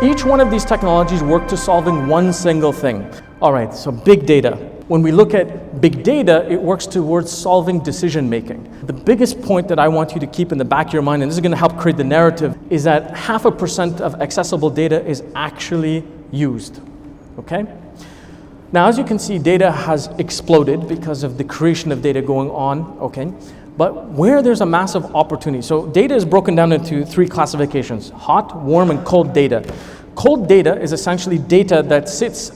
Each one of these technologies work to solving one single thing. All right, so big data. When we look at big data, it works towards solving decision making. The biggest point that I want you to keep in the back of your mind, and this is going to help create the narrative, is that 0.5% of accessible data is actually used, okay? Now, as you can see, data has exploded because of the creation of data going on, okay? But where there's a massive opportunity, so data is broken down into 3 classifications: hot, warm, and cold data. Cold data is essentially data that sits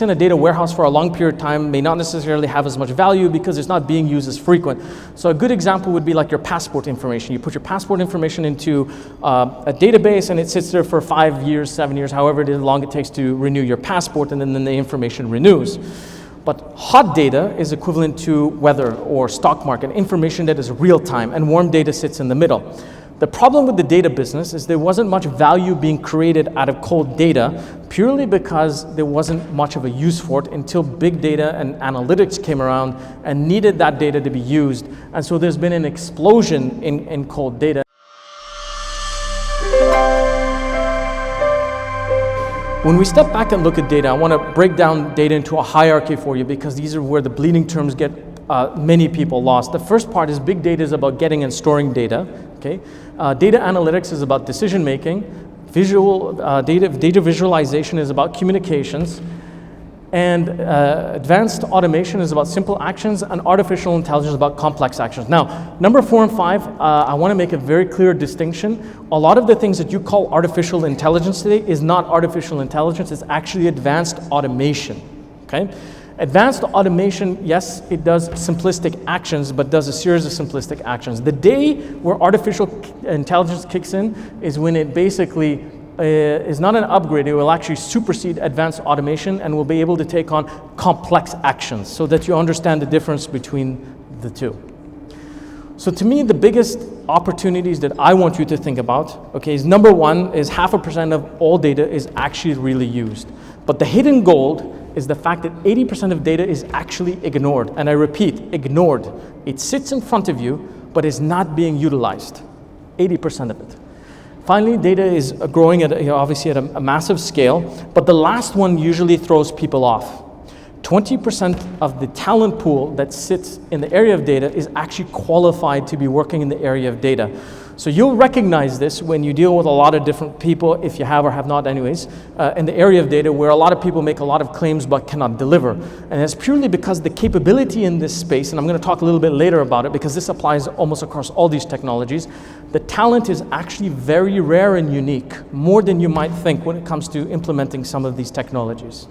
in a data warehouse for a long period of time, may not necessarily have as much value because it's not being used as frequent. So a good example would be like your passport information. You put your passport information into a database and it sits there for 5 years, 7 years, however long it takes to renew your passport, and then the information renews. But hot data is equivalent to weather or stock market, information that is real time, and warm data sits in the middle. The problem with the data business is there wasn't much value being created out of cold data purely because there wasn't much of a use for it until big data and analytics came around and needed that data to be used. And so there's been an explosion in cold data. When we step back and look at data, I want to break down data into a hierarchy for you because these are where the bleeding terms get many people lost. The first part is big data is about getting and storing data. Okay, data analytics is about decision making. Data visualization is about communications, and advanced automation is about simple actions, and artificial intelligence is about complex actions. Now, number 4 and 5, I want to make a very clear distinction. A lot of the things that you call artificial intelligence today is not artificial intelligence, it's actually advanced automation, okay? Advanced automation, yes, it does simplistic actions, but does a series of simplistic actions. The day where artificial intelligence kicks in is when it basically is not an upgrade, it will actually supersede advanced automation and will be able to take on complex actions so that you understand the difference between the two. So to me, the biggest opportunities that I want you to think about, okay, is number 1 is 0.5% of all data is actually really used. But the hidden gold is the fact that 80% of data is actually ignored. And I repeat, ignored. It sits in front of you, but is not being utilized. 80% of it. Finally, data is growing at obviously at a massive scale, but the last one usually throws people off. 20% of the talent pool that sits in the area of data is actually qualified to be working in the area of data. So you'll recognize this when you deal with a lot of different people, if you have or have not anyways, in the area of data where a lot of people make a lot of claims but cannot deliver. And it's purely because the capability in this space, and I'm going to talk a little bit later about it because this applies almost across all these technologies, the talent is actually very rare and unique, more than you might think when it comes to implementing some of these technologies.